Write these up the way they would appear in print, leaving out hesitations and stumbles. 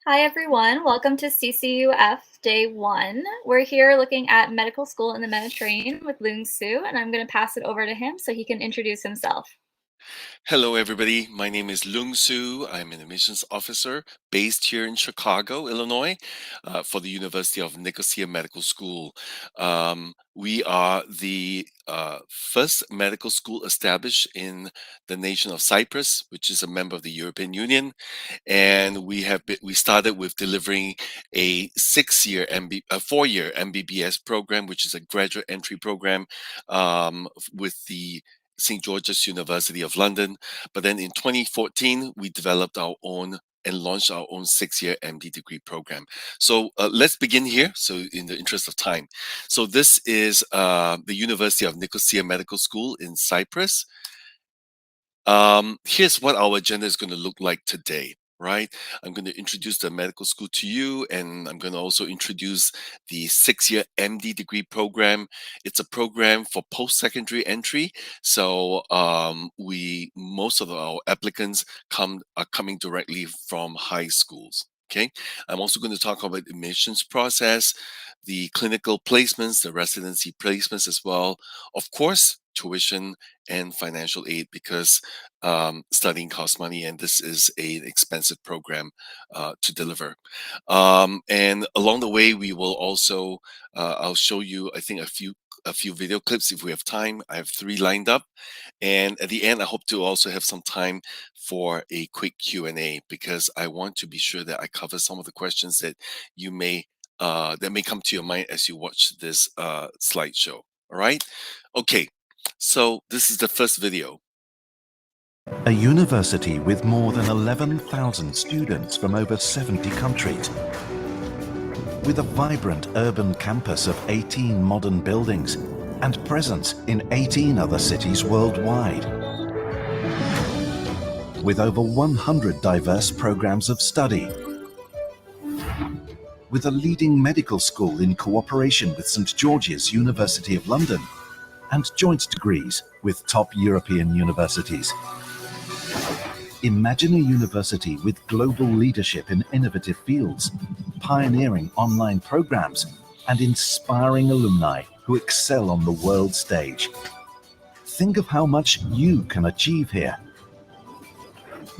Hi, everyone. Welcome to CCUF Day 1. We're here looking at medical school in the Mediterranean with Lung Su, and I'm going to pass it over to him so he can introduce himself. Hello, everybody. My name is Lung Su. I'm an admissions officer based here in Chicago, Illinois, for the University of Nicosia Medical School. We are the first medical school established in the nation of Cyprus, which is a member of the European Union, and we started with delivering a 4-year MBBS program, which is a graduate entry program with the St. George's University of London. But then in 2014, we developed our own and launched our own 6-year MD degree program. So let's begin here. So in the interest of time. So this is the University of Nicosia Medical School in Cyprus. Here's what our agenda is going to look like today. Right, I'm going to introduce the medical school to you, and I'm going to also introduce the 6-year MD degree program. It's a program for post-secondary entry, so most of our applicants are coming directly from high schools. Okay, I'm also going to talk about admissions process, the clinical placements, the residency placements as well. Of course, tuition and financial aid, because studying costs money, and this is an expensive program to deliver. And along the way, we will also I'll show you, I think, a few video clips if we have time. I have 3 lined up, and at the end, I hope to also have some time for a quick Q&A, because I want to be sure that I cover some of the questions that you may that may come to your mind as you watch this slideshow. All right. Okay. So this is the first video. A university with more than 11,000 students from over 70 countries. With a vibrant urban campus of 18 modern buildings and presence in 18 other cities worldwide. With over 100 diverse programs of study. With a leading medical school in cooperation with St. George's University of London and joint degrees with top European universities. Imagine a university with global leadership in innovative fields, pioneering online programs, and inspiring alumni who excel on the world stage. Think of how much you can achieve here.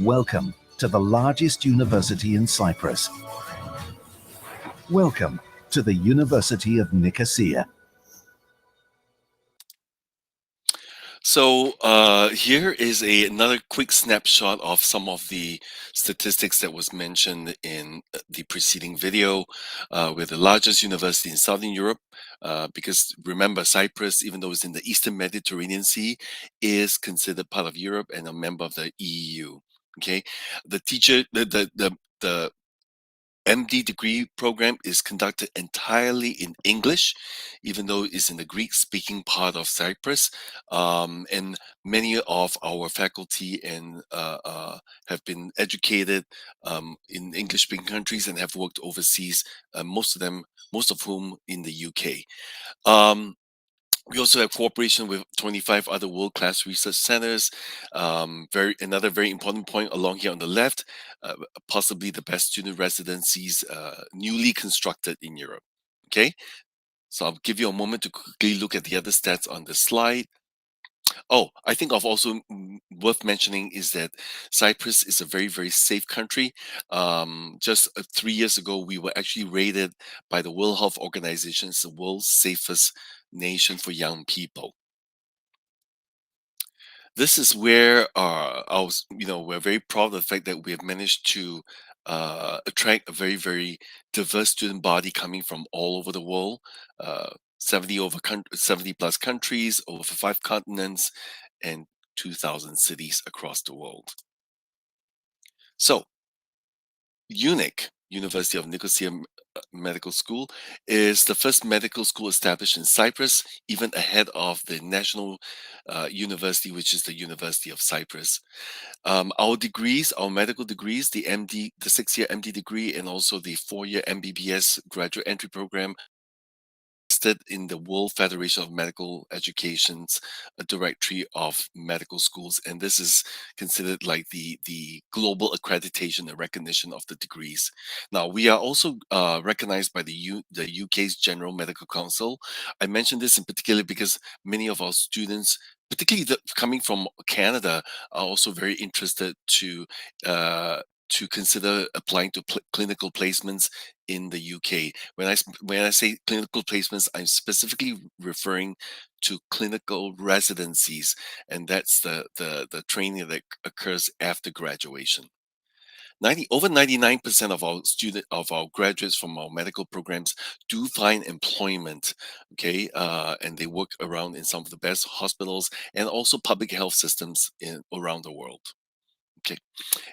Welcome to the largest university in Cyprus. Welcome to the University of Nicosia. So here is another quick snapshot of some of the statistics that was mentioned in the preceding video. We're the largest university in Southern Europe, because remember, Cyprus, even though it's in the Eastern Mediterranean Sea, is considered part of Europe and a member of the EU. Okay, the MD degree program is conducted entirely in English, even though it's in the Greek-speaking part of Cyprus. And many of our faculty have been educated in English-speaking countries and have worked overseas. Most of whom in the UK. We also have cooperation with 25 other world-class research centers. Another very important point along here on the left, possibly the best student residencies newly constructed in Europe. Okay, so I'll give you a moment to quickly look at the other stats on the slide. Oh, I think of also worth mentioning is that Cyprus is a very, very safe country. Just 3 years ago, we were actually rated by the World Health Organization as the world's safest nation for young people. This is where we're very proud of the fact that we have managed to attract a very, very diverse student body coming from all over the world. 70 plus countries, over 5 continents, and 2,000 cities across the world. So, UNIC, University of Nicosia Medical School, is the first medical school established in Cyprus, even ahead of the national university, which is the University of Cyprus. Our degrees, our medical degrees, the 6-year MD degree, and also the 4-year MBBS graduate entry program, listed in the World Federation of Medical Education's directory of medical schools, and this is considered like the global accreditation and recognition of the degrees. Now, we are also recognized by the UK's General Medical Council. I mention this in particular because many of our students, particularly coming from Canada, are also very interested to consider applying to clinical placements in the UK. When I say clinical placements, I'm specifically referring to clinical residencies, and that's the training that occurs after graduation. Over 99% of our graduates from our medical programs do find employment, okay, and they work around in some of the best hospitals and also public health systems around the world. Okay,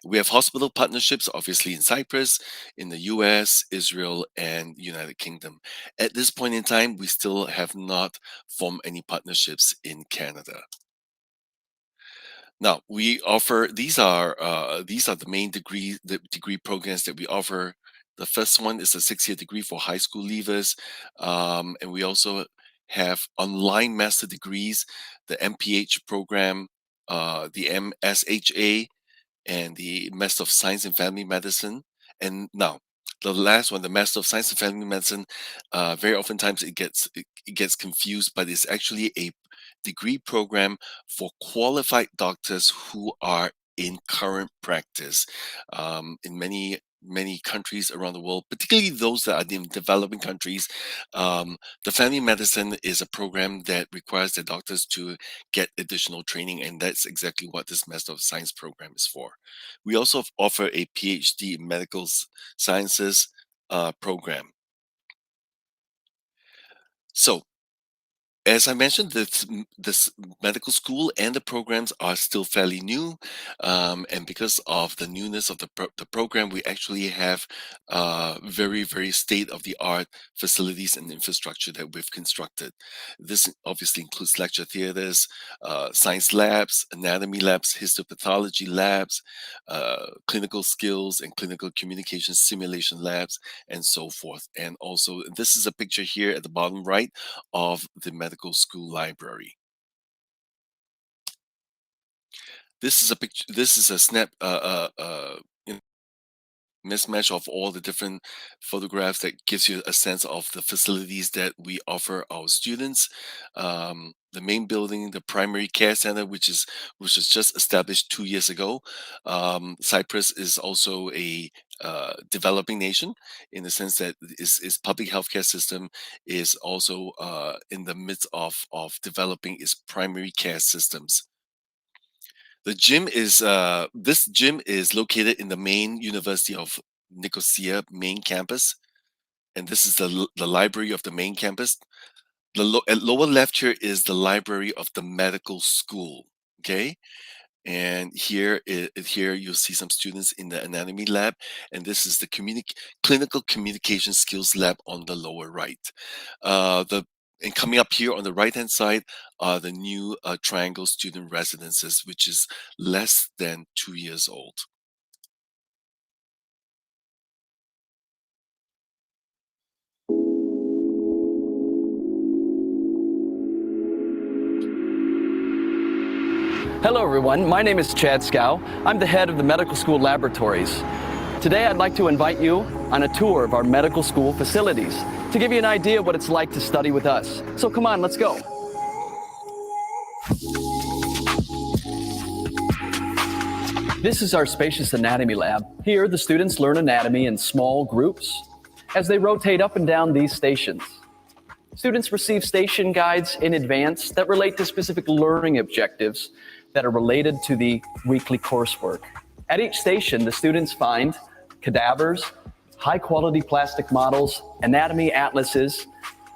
we have hospital partnerships, obviously in Cyprus, in the US, Israel, and United Kingdom. At this point in time, we still have not formed any partnerships in Canada. Now, we offer these are the main degree programs that we offer. The first one is a 6-year degree for high school leavers, and we also have online master degrees, the MPH program, the MSHA, and the Master of Science in Family Medicine. And now, the last one, the Master of Science in Family Medicine, very oftentimes it gets confused, but it's actually a degree program for qualified doctors who are in current practice in many countries around the world, particularly those that are in developing countries. The family medicine is a program that requires the doctors to get additional training, and that's exactly what this Master of Science program is for. We also offer a PhD in medical sciences program. So, as I mentioned, this medical school and the programs are still fairly new, and because of the newness of the program, we actually have very, very state-of-the-art facilities and infrastructure that we've constructed. This obviously includes lecture theaters, science labs, anatomy labs, histopathology labs, clinical skills and clinical communication simulation labs, and so forth. And also, this is a picture here at the bottom right of the medical school library. This is a picture. This is a snap mismatch of all the different photographs that gives you a sense of the facilities that we offer our students. The main building, the primary care center, which was just established 2 years ago. Cyprus is also a developing nation in the sense that its public healthcare system is also in the midst of developing its primary care systems. The gym is this gym is located in the main University of Nicosia main campus, and this is the library of the main campus. At lower left here is the library of the medical school. Okay, and here you'll see some students in the anatomy lab, and this is the clinical communication skills lab on the lower right. And coming up here on the right-hand side are the new Triangle student residences, which is less than 2 years old. Hello everyone, my name is Chad Scow. I'm the head of the medical school laboratories. Today I'd like to invite you on a tour of our medical school facilities to give you an idea of what it's like to study with us. So come on, let's go. This is our Spacious Anatomy Lab. Here the students learn anatomy in small groups as they rotate up and down these stations. Students receive station guides in advance that relate to specific learning objectives that are related to the weekly coursework. At each station, the students find cadavers, high-quality plastic models, anatomy atlases,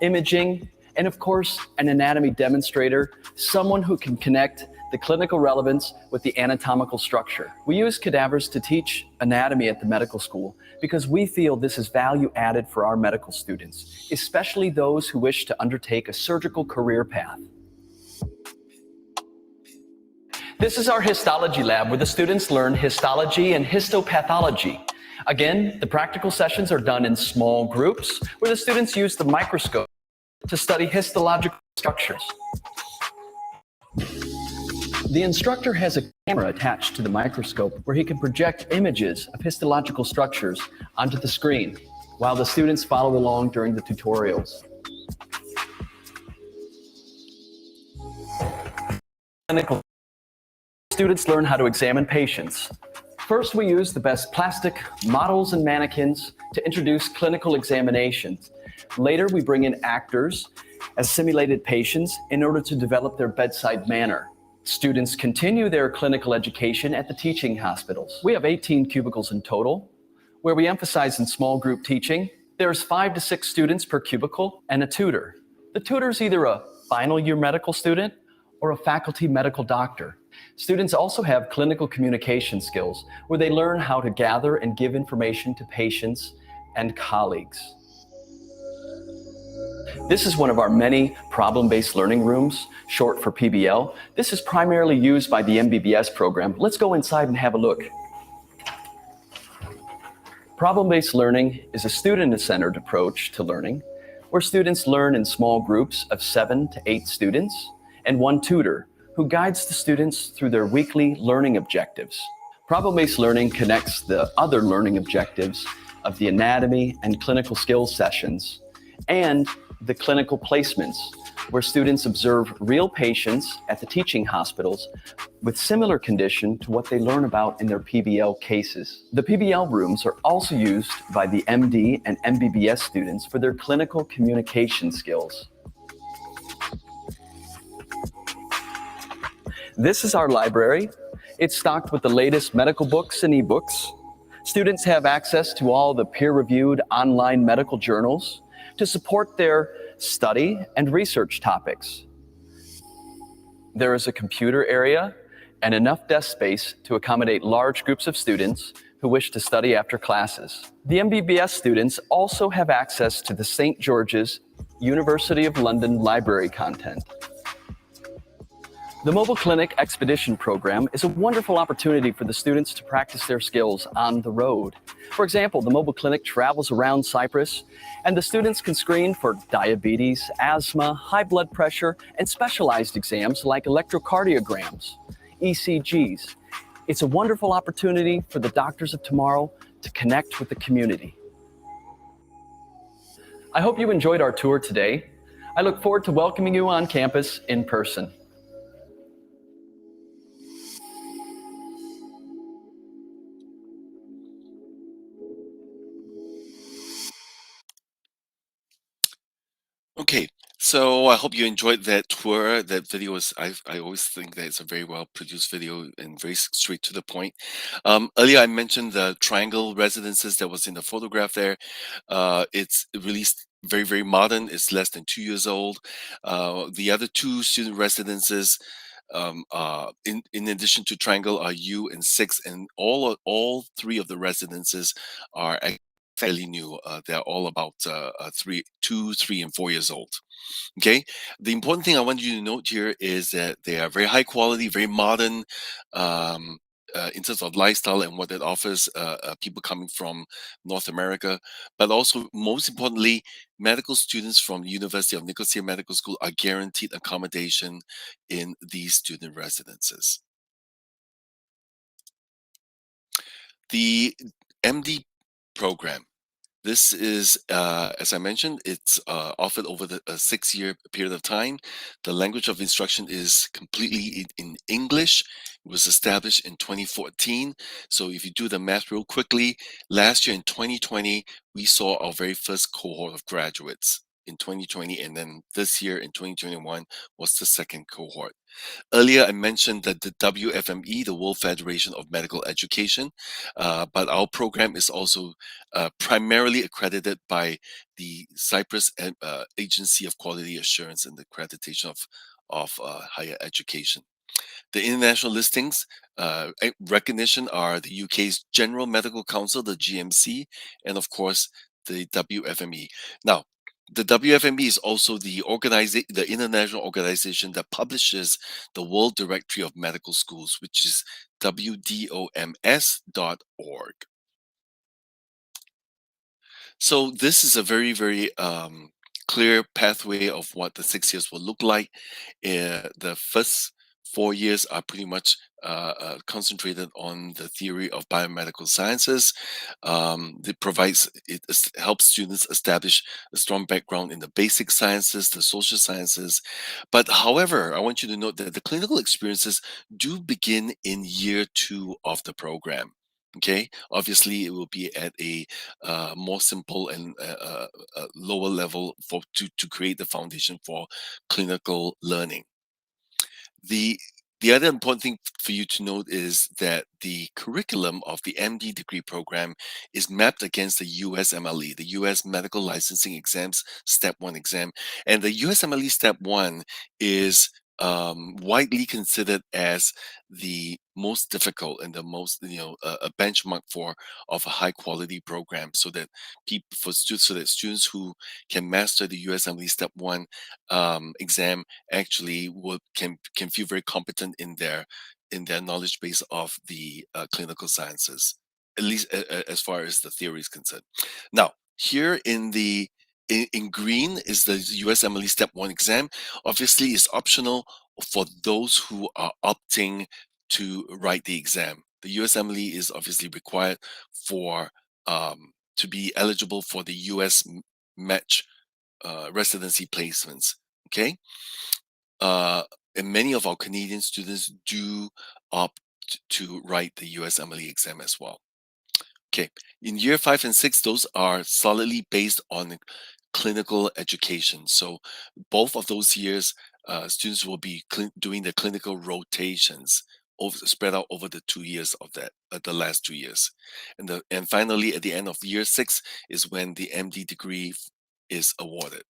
imaging, and of course, an anatomy demonstrator, someone who can connect the clinical relevance with the anatomical structure. We use cadavers to teach anatomy at the medical school because we feel this is value added for our medical students, especially those who wish to undertake a surgical career path. This is our histology lab where the students learn histology and histopathology. Again, the practical sessions are done in small groups where the students use the microscope to study histological structures. The instructor has a camera attached to the microscope where he can project images of histological structures onto the screen while the students follow along during the tutorials. Clinical. Students learn how to examine patients. First, we use the best plastic models and mannequins to introduce clinical examinations. Later, we bring in actors as simulated patients in order to develop their bedside manner. Students continue their clinical education at the teaching hospitals. We have 18 cubicles in total, where we emphasize in small group teaching. There's 5 to 6 students per cubicle and a tutor. The tutor is either a final year medical student or a faculty medical doctor. Students also have clinical communication skills, where they learn how to gather and give information to patients and colleagues. This is one of our many problem-based learning rooms, short for PBL. This is primarily used by the MBBS program. Let's go inside and have a look. Problem-based learning is a student-centered approach to learning, where students learn in small groups of 7 to 8 students and one tutor who guides the students through their weekly learning objectives. Problem-based learning connects the other learning objectives of the anatomy and clinical skills sessions and the clinical placements, where students observe real patients at the teaching hospitals with similar condition to what they learn about in their PBL cases. The PBL rooms are also used by the MD and MBBS students for their clinical communication skills. This is our library. It's stocked with the latest medical books and ebooks. Students have access to all the peer-reviewed online medical journals to support their study and research topics. There is a computer area and enough desk space to accommodate large groups of students who wish to study after classes. The MBBS students also have access to the St. George's University of London library content. The Mobile Clinic Expedition Program is a wonderful opportunity for the students to practice their skills on the road. For example, the Mobile Clinic travels around Cyprus, and the students can screen for diabetes, asthma, high blood pressure, and specialized exams like electrocardiograms, ECGs. It's a wonderful opportunity for the doctors of tomorrow to connect with the community. I hope you enjoyed our tour today. I look forward to welcoming you on campus in person. Okay, so I hope you enjoyed that tour. That video was, I always think that it's a very well produced video and very straight to the point. Earlier I mentioned the triangle residences that was in the photograph there. It's released very, very modern. It's less than 2 years old. The other 2 student residences, in addition to triangle, are U and 6, and all 3 of the residences are fairly new. They're all about 2, 3, and 4 years old. Okay. The important thing I want you to note here is that they are very high quality, very modern, in terms of lifestyle and what it offers people coming from North America. But also, most importantly, medical students from the University of Nicosia Medical School are guaranteed accommodation in these student residences. The MD program. This is, as I mentioned, it's offered over a 6-year period of time. The language of instruction is completely in English. It was established in 2014. So if you do the math real quickly, last year in 2020, we saw our very first cohort of graduates in 2020. And then this year in 2021 was the second cohort. Earlier, I mentioned that the WFME, the World Federation of Medical Education, but our program is also primarily accredited by the Cyprus Agency of Quality Assurance and Accreditation of Higher Education. The international listings recognition are the UK's General Medical Council, the GMC, and of course the WFME. Now, the WFME is also the international organization that publishes the World Directory of Medical Schools, which is wdoms.org. So this is a very, very clear pathway of what the 6 years will look like. The first 4 years are pretty much concentrated on the theory of biomedical sciences. It helps students establish a strong background in the basic sciences, the social sciences. But however, I want you to note that the clinical experiences do begin in year 2 of the program. Okay, obviously it will be at a more simple and lower level to create the foundation for clinical learning. The other important thing for you to note is that the curriculum of the MD degree program is mapped against the USMLE, the US Medical Licensing Exams Step 1 exam. And the USMLE Step 1 is widely considered as the most difficult and the most, a benchmark of a high quality program, so that students who can master the USMLE Step 1 exam actually can feel very competent in their knowledge base of the clinical sciences, at least as far as the theory is concerned. Now, here in green is the USMLE Step 1 exam. Obviously, it's optional for those who are opting to write the exam. The USMLE is obviously required for to be eligible for the US match residency placements. Okay, and many of our Canadian students do opt to write the USMLE exam as well. Okay, in year 5 and 6, those are solidly based on clinical education. So both of those years, students will be doing the clinical rotations spread out over the 2 years of the last 2 years. And finally, at the end of year 6 is when the MD degree is awarded.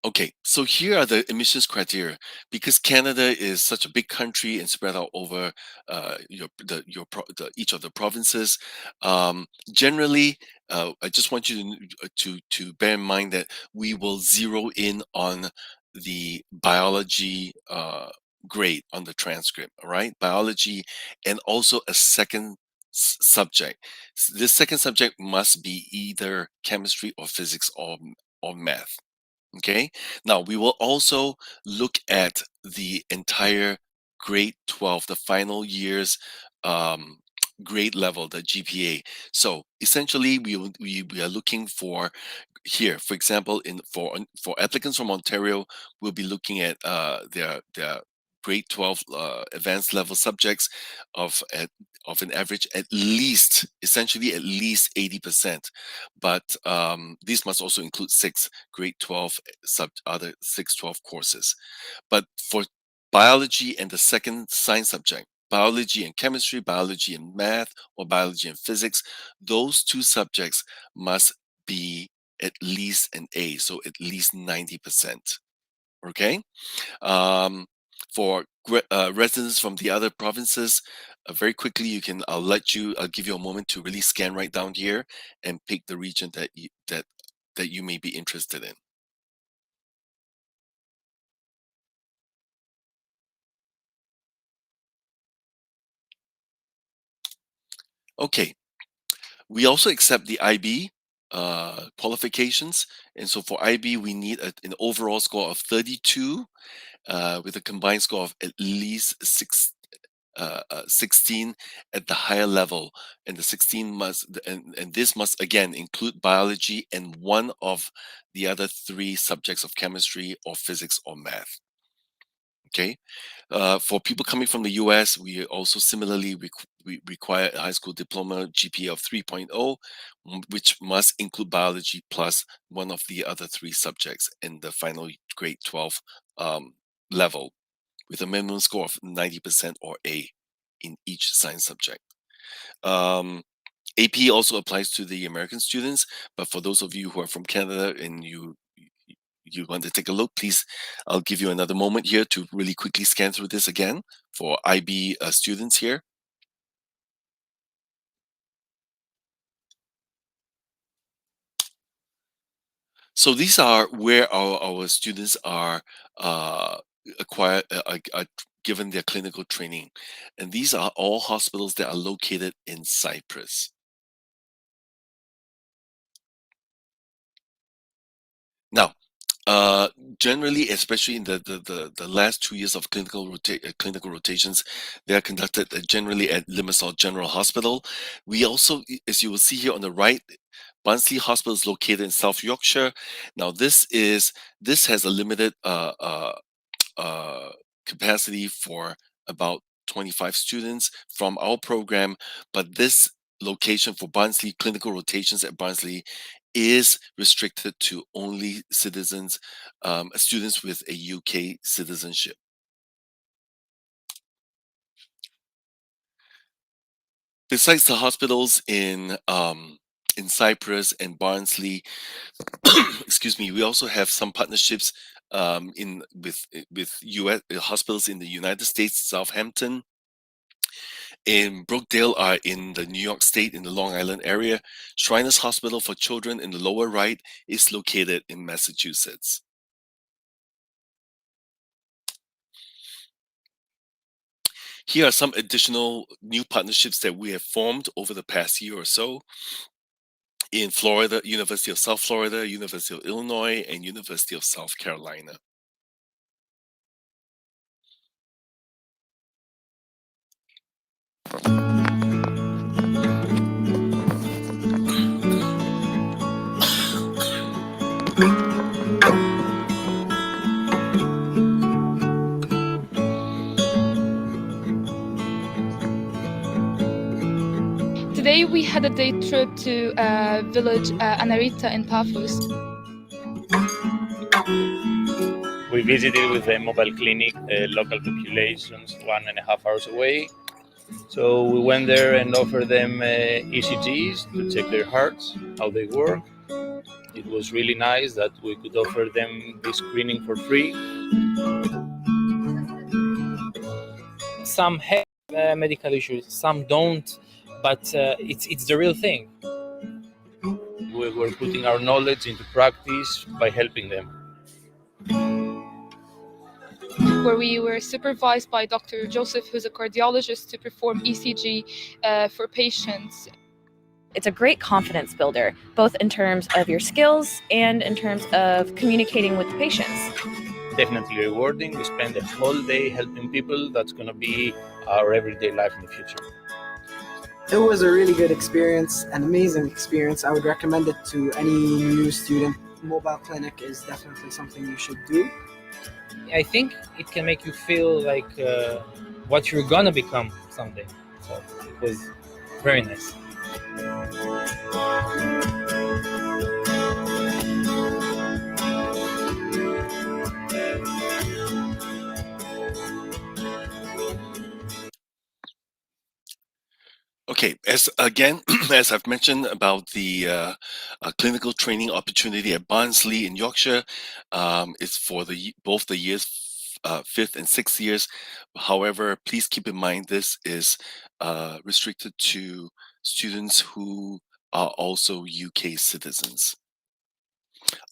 Okay, so here are the admissions criteria. Because Canada is such a big country and spread out over each of the provinces, generally, I just want you to bear in mind that we will zero in on the biology grade on the transcript. All right, biology, and also a second subject. This second subject must be either chemistry or physics or math. Okay, now we will also look at the entire grade 12, the final year's grade level, the GPA. So essentially, we are looking for here, for example, for applicants from Ontario, we'll be looking at their grade 12 advanced level subjects of an average essentially at least 80%. But these must also include 6 grade 12 other 612 courses. But for biology and the second science subject, biology and chemistry, biology and math, or biology and physics, those 2 subjects must be at least an A, so at least 90%. Okay. For residents from the other provinces, very quickly I'll give you a moment to really scan right down here and pick the region that you may be interested in. Okay, we also accept the IB qualifications, and so for IB we need an overall score of 32 with a combined score of at least 16 at the higher level, and the 16 and this must again include biology and one of the other 3 subjects of chemistry or physics or math. Okay, for people coming from the US, we also similarly require a high school diploma GPA of 3.0, which must include biology plus one of the other 3 subjects in the final grade 12 level, with a minimum score of 90% or A in each science subject. AP also applies to the American students, but for those of you who are from Canada and you want to take a look, please, I'll give you another moment here to really quickly scan through this again for IB students here. So these are where our students are given their clinical training, and these are all hospitals that are located in Cyprus. Now, generally, especially in the last 2 years of clinical rotations, they are conducted generally at Limassol General Hospital. We also, as you will see here on the right, Barnsley Hospital is located in South Yorkshire. Now, this has a limited capacity for about 25 students from our program, but this location for Barnsley clinical rotations at Barnsley is restricted to only citizens, students with a UK citizenship. Besides the hospitals in Cyprus and Barnsley, excuse me, we also have some partnerships with US hospitals in the United States, Southampton, in Brookdale are in the New York State in the Long Island area. Shriners Hospital for Children in the lower right is located in Massachusetts. Here are some additional new partnerships that we have formed over the past year or so. In Florida, University of South Florida, University of Illinois, and University of South Carolina. Today we had a day trip to village Anarita in Paphos. We visited with a mobile clinic, local populations 1.5 hours away. So we went there and offered them ECGs to check their hearts, how they work. It was really nice that we could offer them this screening for free. Some have medical issues, some don't, but it's the real thing. We were putting our knowledge into practice by helping them. Where we were supervised by Dr. Joseph, who's a cardiologist, to perform ECG for patients. It's a great confidence builder, both in terms of your skills and in terms of communicating with the patients. Definitely rewarding. We spend a whole day helping people. That's going to be our everyday life in the future. It was a really good experience, an amazing experience. I would recommend it to any new student. Mobile clinic is definitely something you should do. I think it can make you feel like what you're gonna become someday. So it was very nice. Okay, as I've mentioned about the clinical training opportunity at Barnsley in Yorkshire, it's for both the years 5th and 6th years. However, please keep in mind this is restricted to students who are also UK citizens.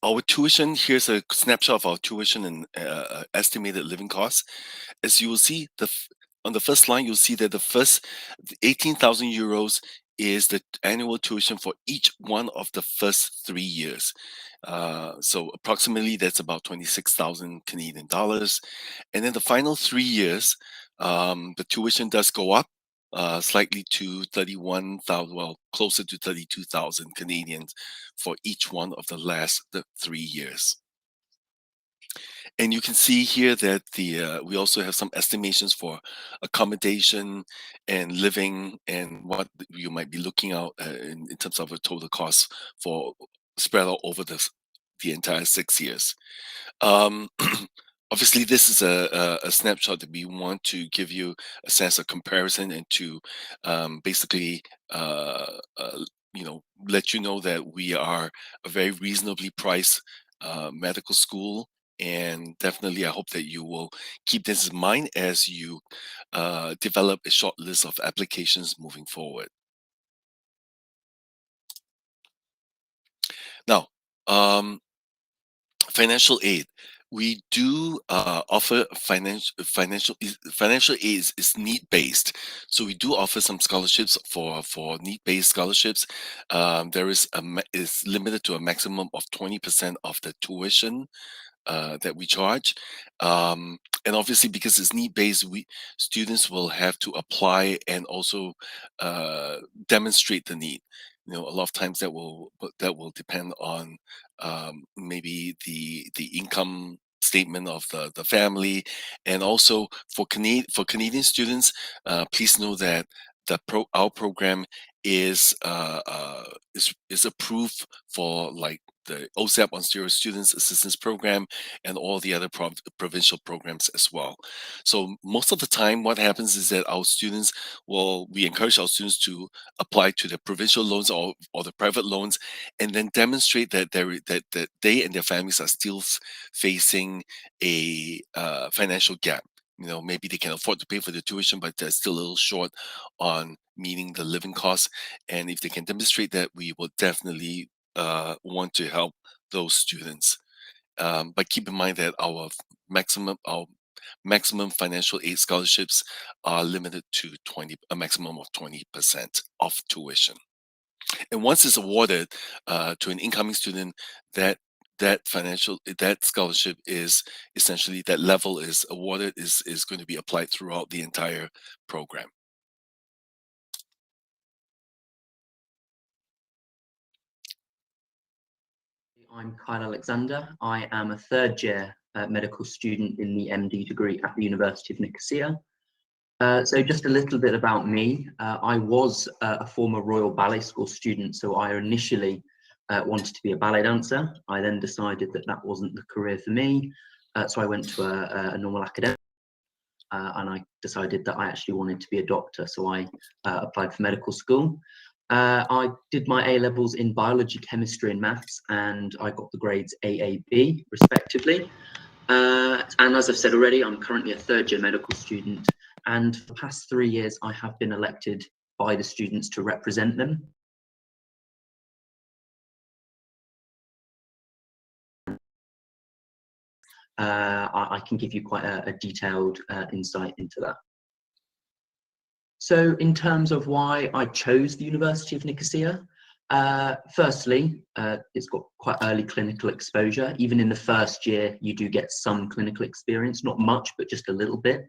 Our tuition, here's a snapshot of our tuition and estimated living costs. As you will see, on the first line, you'll see that the first 18,000 euros is the annual tuition for each one of the first 3 years. So approximately that's about 26,000 Canadian dollars. And then the final 3 years, the tuition does go up slightly to 31,000, well, closer to 32,000 Canadians for each one of the 3 years. And you can see here that we also have some estimations for accommodation and living and what you might be looking at in terms of a total cost for spread out over the entire 6 years. Obviously, this is a snapshot that we want to give you a sense of comparison and to basically let you know that we are a very reasonably priced medical school. And definitely, I hope that you will keep this in mind as you develop a short list of applications moving forward. Now, financial aid. We do offer financial aid is need based, so we do offer some scholarships for need based scholarships. There is limited to a maximum of 20% of the tuition that we charge, and obviously because it's need based, we students will have to apply and also demonstrate the need. You know, a lot of times that will depend on maybe the income statement of the family, and also for Canadian students, please know that our program is approved for like the OSAP, Ontario Students Assistance Program, and all the other provincial programs as well. So most of the time, what happens is that we encourage our students to apply to the provincial loans or the private loans, and then demonstrate that that they and their families are still facing a financial gap. You know, maybe they can afford to pay for the tuition, but they're still a little short on meeting the living costs. And if they can demonstrate that, we will definitely want to help those students. But keep in mind that our maximum financial aid scholarships are limited to a maximum of 20% of tuition. And once it's awarded to an incoming student, that scholarship is essentially, that level is awarded, is going to be applied throughout the entire program. I'm Kyle Alexander. I am a third year medical student in the MD degree at the University of Nicosia. So just a little bit about me. I was a former Royal Ballet School student, so I initially wanted to be a ballet dancer. I then decided that that wasn't the career for me, so I went to a normal academic, and I decided that I actually wanted to be a doctor, so I applied for medical school. I did my A-levels in biology, chemistry and maths, and I got the grades AAB respectively. And as I've said already, I'm currently a third year medical student, and for the past 3 years I have been elected by the students to represent them. I can give you quite a detailed insight into that. So in terms of why I chose the University of Nicosia, firstly, it's got quite early clinical exposure. Even in the first year, you do get some clinical experience, not much, but just a little bit.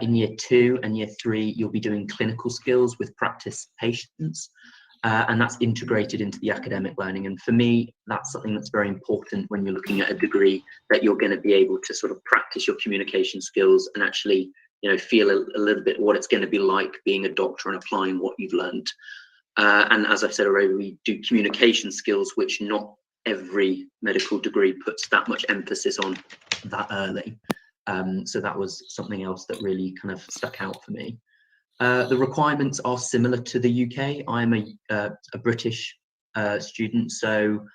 In year 2 and year 3, you'll be doing clinical skills with practice patients, and that's integrated into the academic learning. And for me, that's something that's very important when you're looking at a degree, that you're going to be able to sort of practice your communication skills and actually, you know, feel a little bit what it's going to be like being a doctor and applying what you've learned. And as I've said already, we do communication skills, which not every medical degree puts that much emphasis on that early. So that was something else that really kind of stuck out for me. The requirements are similar to the UK. I'm a British student, so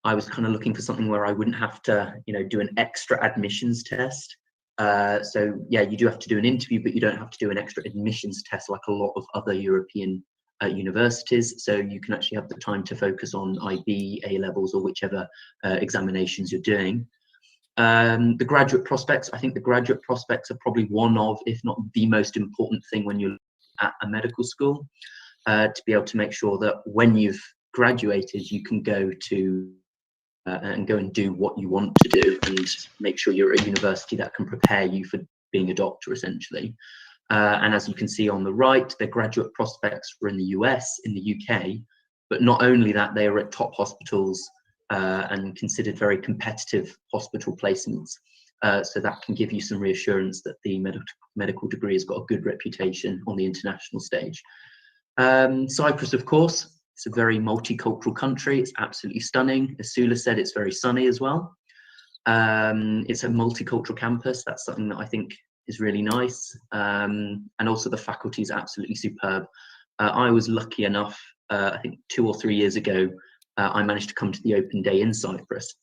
I was kind of looking for something where I wouldn't have to, you know, do an extra admissions test. So yeah, you do have to do an interview, but you don't have to do an extra admissions test like a lot of other European universities. So you can actually have the time to focus on IB, A-levels, or whichever examinations you're doing. The graduate prospects, I think the graduate prospects are probably one of, if not the most important thing when you're at a medical school, to be able to make sure that when you've graduated, you can go to and go and do what you want to do, and make sure you're at a university that can prepare you for being a doctor, essentially. And as you can see on the right, the graduate prospects were in the US, in the UK, but not only that, they are at top hospitals and considered very competitive hospital placements. So that can give you some reassurance that the medical degree has got a good reputation on the international stage. Cyprus, of course, it's a very multicultural country. It's absolutely stunning. As Sula said, it's very sunny as well. It's a multicultural campus. That's something that I think is really nice. And also the faculty is absolutely superb. I was lucky enough, I think 2 or 3 years ago, I managed to come to the open day in Cyprus,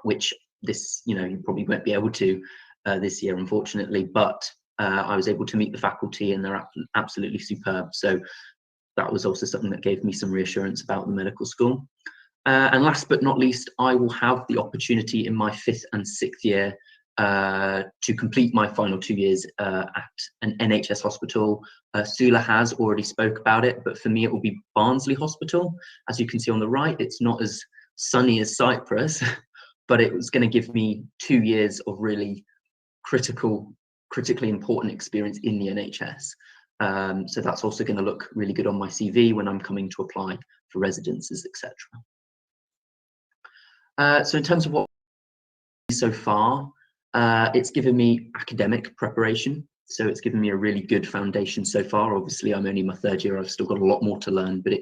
which you probably won't be able to this year, unfortunately, but I was able to meet the faculty and they're absolutely superb. So that was also something that gave me some reassurance about the medical school. And last but not least, I will have the opportunity in my 5th and 6th year to complete my final 2 years at an NHS hospital. Sula has already spoke about it, but for me it will be Barnsley Hospital. As you can see on the right, it's not as sunny as Cyprus, but it was going to give me 2 years of really critically important experience in the NHS. So that's also going to look really good on my CV when I'm coming to apply for residences, etc. So in terms of what so far, it's given me academic preparation. So it's given me a really good foundation so far. Obviously, I'm only in my 3rd year. I've still got a lot more to learn, but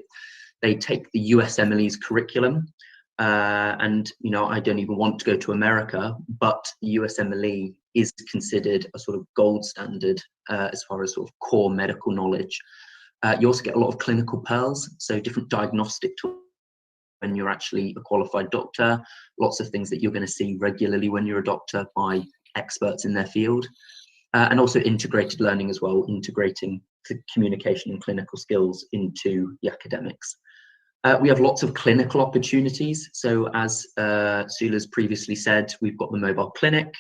they take the USMLE's curriculum. And, you know, I don't even want to go to America, but the USMLE is considered a sort of gold standard as far as sort of core medical knowledge. You also get a lot of clinical pearls, so different diagnostic tools when you're actually a qualified doctor, lots of things that you're going to see regularly when you're a doctor by experts in their field, and also integrated learning as well, integrating the communication and clinical skills into the academics. We have lots of clinical opportunities. So as Sula's previously said, we've got the mobile clinic,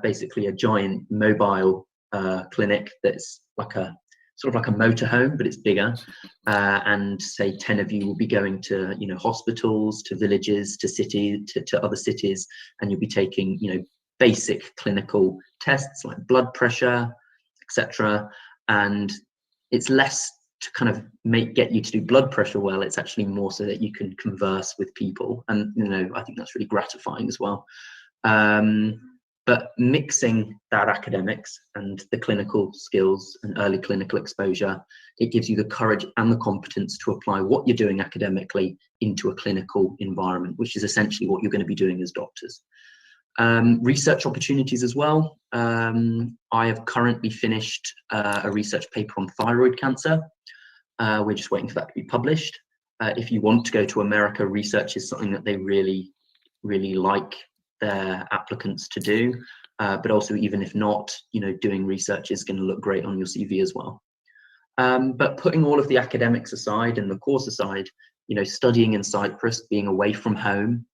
basically a giant mobile clinic that's like a sort of like a motorhome, but it's bigger. And say 10 of you will be going to, you know, hospitals, to villages, to cities, to other cities, and you'll be taking, you know, basic clinical tests like blood pressure, etc. And it's less to kind of get you to do blood pressure well. It's actually more so that you can converse with people, and you know, I think that's really gratifying as well. But mixing that academics and the clinical skills and early clinical exposure, it gives you the courage and the competence to apply what you're doing academically into a clinical environment, which is essentially what you're going to be doing as doctors. Research opportunities as well. I have currently finished a research paper on thyroid cancer. We're just waiting for that to be published. If you want to go to America, research is something that they really, really like their applicants to do, but also even if not, you know, doing research is going to look great on your CV as well. But putting all of the academics aside and the course aside, you know, studying in Cyprus, being away from home,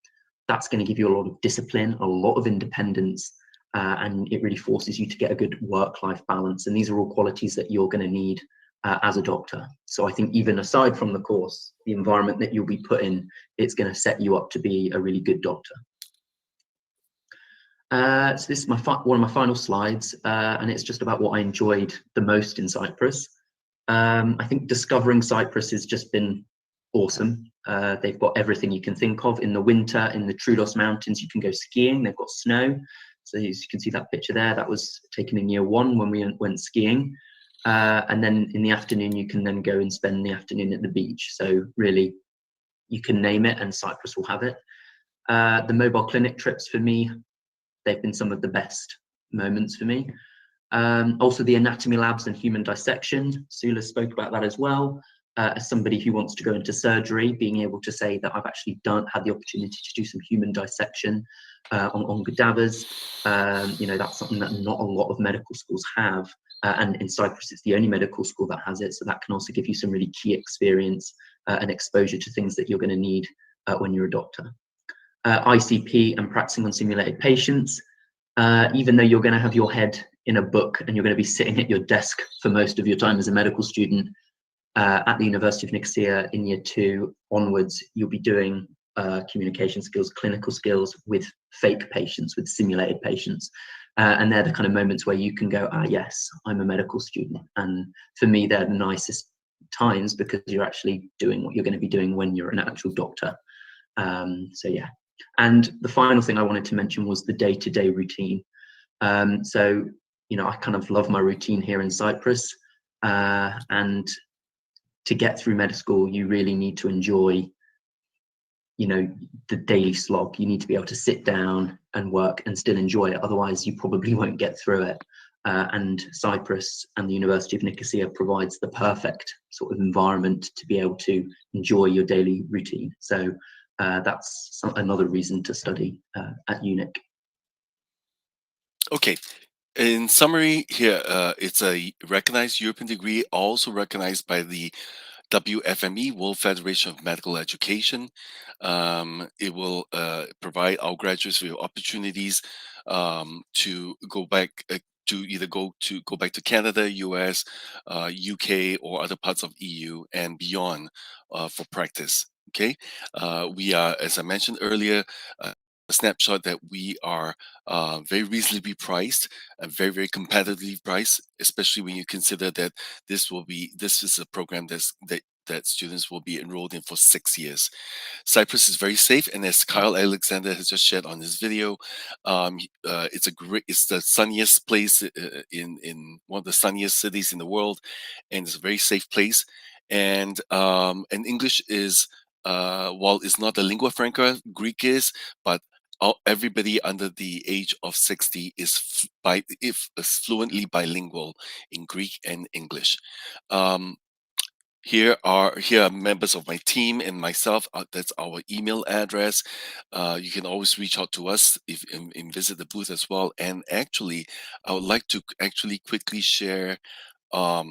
that's going to give you a lot of discipline, a lot of independence, and it really forces you to get a good work-life balance. And these are all qualities that you're going to need as a doctor. So I think even aside from the course, the environment that you'll be put in, it's going to set you up to be a really good doctor. So this is one of my final slides, and it's just about what I enjoyed the most in Cyprus. I think discovering Cyprus has just been awesome. They've got everything you can think of. In the winter, in the Troodos Mountains, you can go skiing. They've got snow. So as you can see that picture there, that was taken in year 1 when we went skiing. And then in the afternoon, you can then go and spend the afternoon at the beach. So really, you can name it and Cyprus will have it. The mobile clinic trips for me, they've been some of the best moments for me. Also the anatomy labs and human dissection, Sula spoke about that as well. As somebody who wants to go into surgery, being able to say that I've actually had the opportunity to do some human dissection on cadavers, you know, that's something that not a lot of medical schools have. And in Cyprus, it's the only medical school that has it. So that can also give you some really key experience and exposure to things that you're going to need when you're a doctor. ICP and practicing on simulated patients. Even though you're going to have your head in a book and you're going to be sitting at your desk for most of your time as a medical student, at the University of Nicosia in year 2 onwards, you'll be doing communication skills, clinical skills with fake patients, with simulated patients. And they're the kind of moments where you can go, yes, I'm a medical student. And for me, they're the nicest times because you're actually doing what you're going to be doing when you're an actual doctor. So yeah. And the final thing I wanted to mention was the day-to-day routine. So, you know, I kind of love my routine here in Cyprus. And to get through med school, you really need to enjoy, you know, the daily slog. You need to be able to sit down and work and still enjoy it. Otherwise, you probably won't get through it. And Cyprus and the University of Nicosia provides the perfect sort of environment to be able to enjoy your daily routine. So that's another reason to study at UNIC. Okay. In summary here, it's a recognized European degree, also recognized by the WFME, World Federation of Medical Education. It will provide our graduates with opportunities to go back to either go back to Canada, US, UK, or other parts of EU and beyond for practice. Okay, we are, as I mentioned earlier, a snapshot that we are very reasonably priced and very competitively priced, especially when you consider that this is a program that students will be enrolled in for 6 years. Cyprus is very safe, and as Kyle Alexander has just shared on his video, it's the sunniest place in one of the sunniest cities in the world, and it's a very safe place. And English is while it's not a lingua franca, Greek is, but everybody under the age of 60 is fluently bilingual in Greek and English. Here are members of my team and myself. That's our email address. You can always reach out to us and visit the booth as well. And actually, I would like to quickly share our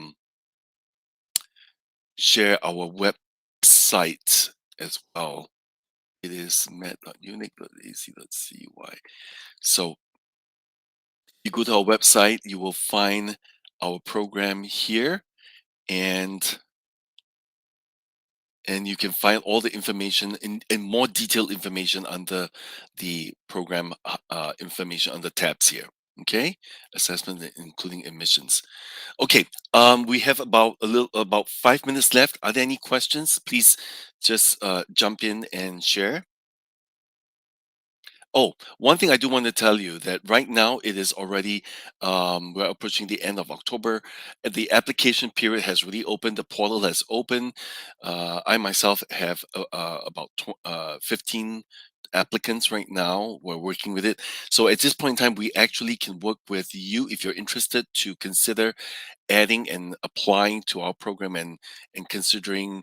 website as well. It is med.unic.ac.cy. So you go to our website, you will find our program here, and you can find all the information in more detailed information under the program information under tabs here. Okay, assessment including admissions. Okay, we have about 5 minutes left. Are there any questions? Please just jump in and share. Oh, one thing I do want to tell you that right now it is already we're approaching the end of October. And the application period has really opened. The portal has opened. I myself have about 15 applicants right now. We're working with it. So at this point in time, we actually can work with you if you're interested to consider adding and applying to our program and considering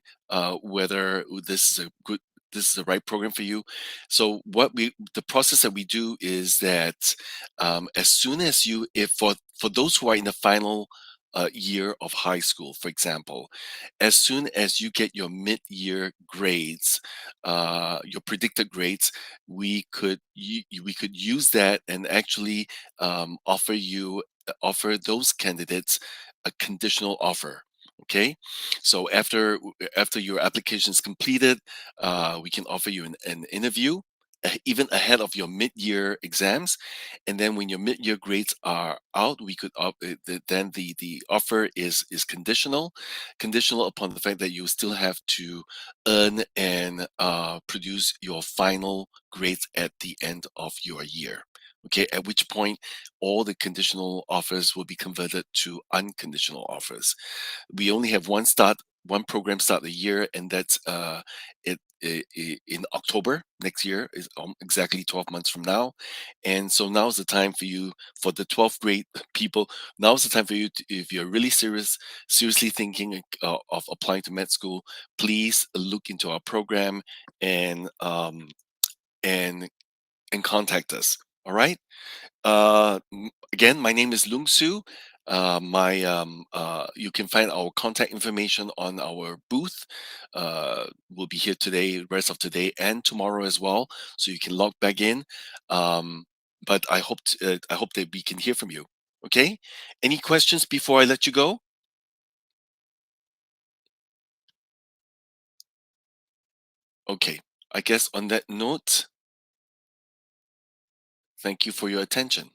whether this is the right program for you. So the process that we do is that as soon as for those who are in the final year of high school, for example, as soon as you get your mid-year grades, your predicted grades, we could use that and actually offer those candidates a conditional offer. Okay, so after your application is completed, we can offer you an interview even ahead of your mid-year exams, and then when your mid-year grades are out, we could then the offer is conditional upon the fact that you still have to earn and produce your final grades at the end of your year. Okay, at which point all the conditional offers will be converted to unconditional offers. We only have one program start a year, and that's in October next year, is exactly 12 months from now. And so now's the time for you, for the 12th grade people, now's the time for you if you're really seriously thinking of applying to med school, please look into our program and contact us. All right. Again, my name is Lung Su. You can find our contact information on our booth. We'll be here today, rest of today and tomorrow as well, so you can log back in. But I hope that we can hear from you. Okay. Any questions before I let you go? Okay. I guess on that note, thank you for your attention.